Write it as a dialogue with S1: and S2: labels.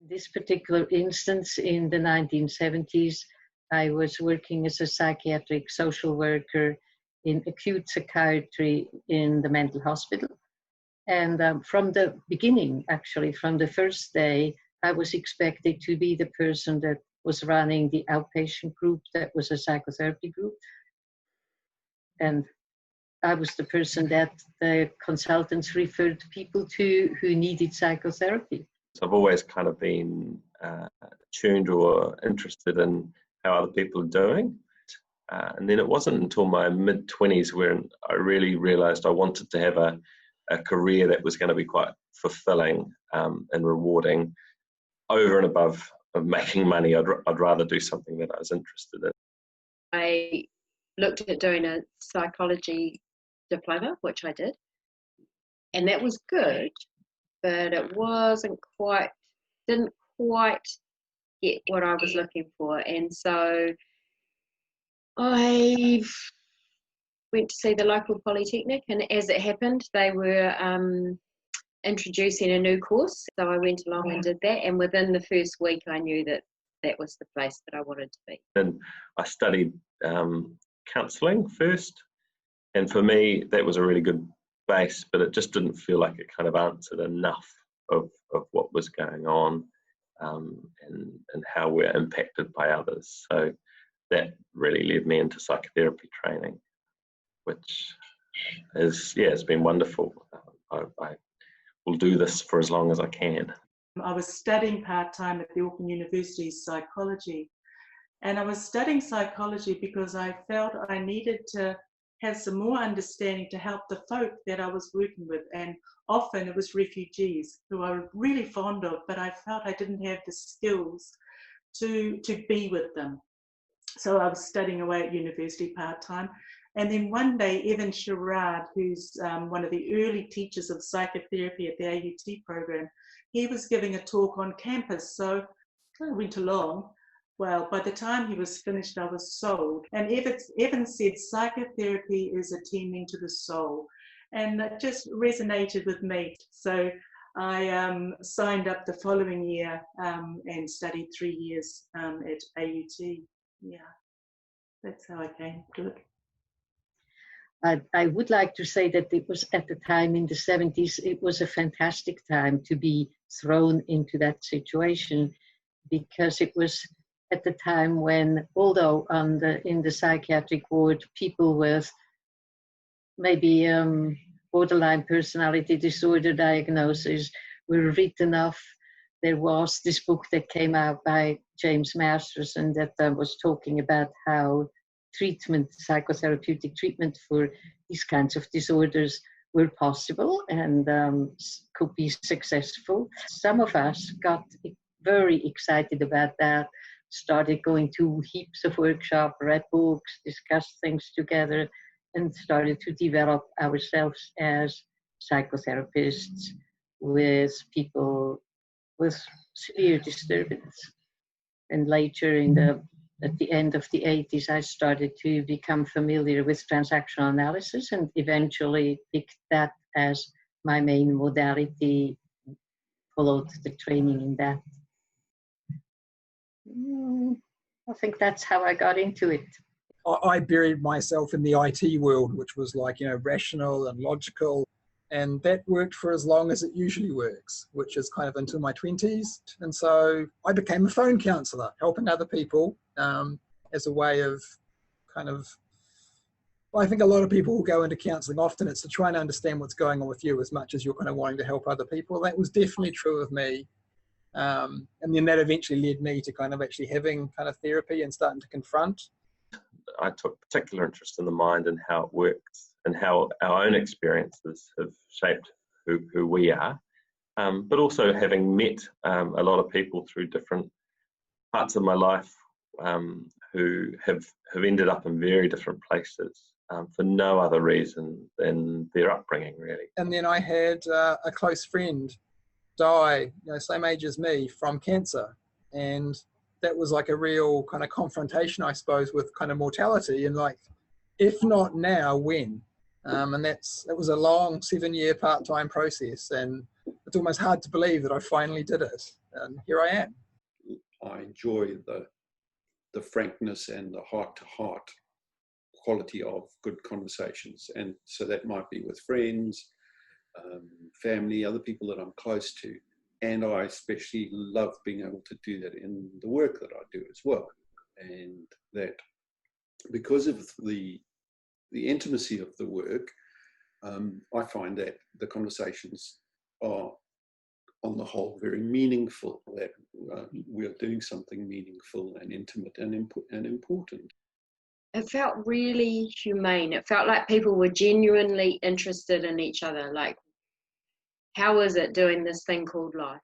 S1: This particular instance in the 1970s, I was working as a psychiatric social worker in acute psychiatry in the mental hospital. And from the beginning, actually, from the first day, I was expected to be the person that was running the outpatient group that was a psychotherapy group. And I was the person that the consultants referred people to who needed psychotherapy.
S2: So I've always kind of been tuned or interested in how other people are doing. And then it wasn't until my mid-20s when I really realized I wanted to have a career that was going to be quite fulfilling and rewarding. Over and above making money, I'd rather do something that I was interested in.
S3: I looked at doing a psychology diploma, which I did, and that was good, but it didn't quite get what I was looking for. And so I went to see the local polytechnic, and as it happened, they were introducing a new course, so I went along and did that, and within the first week I knew that that was the place that I wanted to be.
S2: And I studied counselling first, and for me that was a really good base, but it just didn't feel like it kind of answered enough of what was going on and how we're impacted by others. So that really led me into psychotherapy training, which it's been wonderful. I will do this for as long as I can.
S4: I was studying part-time at the Auckland University psychology, and I was studying psychology because I felt I needed to have some more understanding to help the folk that I was working with, and often it was refugees who I was really fond of, but I felt I didn't have the skills to be with them. So I was studying away at university part-time, and then one day Evan Sherrard, who's one of the early teachers of psychotherapy at the AUT program, he was giving a talk on campus, so I went along. Well, by the time he was finished, I was sold. And Evan said psychotherapy is attending to the soul. And that just resonated with me. So I signed up the following year and studied 3 years at AUT. Yeah, that's how I came to it.
S1: I would like to say that it was at the time in the 70s, it was a fantastic time to be thrown into that situation, because it was at the time when, although in the psychiatric ward, people with maybe borderline personality disorder diagnosis were written off. There was this book that came out by James Masterson that was talking about how psychotherapeutic treatment for these kinds of disorders were possible and could be successful. Some of us got very excited about that, started going to heaps of workshops, read books, discussed things together, and started to develop ourselves as psychotherapists with people with severe disturbance. And later at the end of the 80s, I started to become familiar with transactional analysis and eventually picked that as my main modality, followed the training in that. I think that's how I got into it.
S5: I buried myself in the IT world, which was like, rational and logical. And that worked for as long as it usually works, which is kind of into my 20s. And so I became a phone counsellor, helping other people as a way of I think a lot of people who go into counselling, often it's to try and understand what's going on with you as much as you're kind of wanting to help other people. That was definitely true of me. And then that eventually led me to kind of actually having kind of therapy and starting to confront.
S2: I took particular interest in the mind and how it works and how our own experiences have shaped who we are, but also having met a lot of people through different parts of my life who have ended up in very different places for no other reason than their upbringing, really.
S5: And then I had a close friend die, same age as me, from cancer, and that was like a real kind of confrontation, I suppose, with kind of mortality and like, if not now, when? And it was a long 7-year part-time process, and it's almost hard to believe that I finally did it. and here I am.
S6: I enjoy the frankness and the heart-to-heart quality of good conversations. And so that might be with friends, family, other people that I'm close to. And I especially love being able to do that in the work that I do as well. And that because of the intimacy of the work, I find that the conversations are, on the whole, very meaningful, that we are doing something meaningful and intimate and important.
S3: It felt really humane. It felt like people were genuinely interested in each other. Like, how is it doing this thing called life?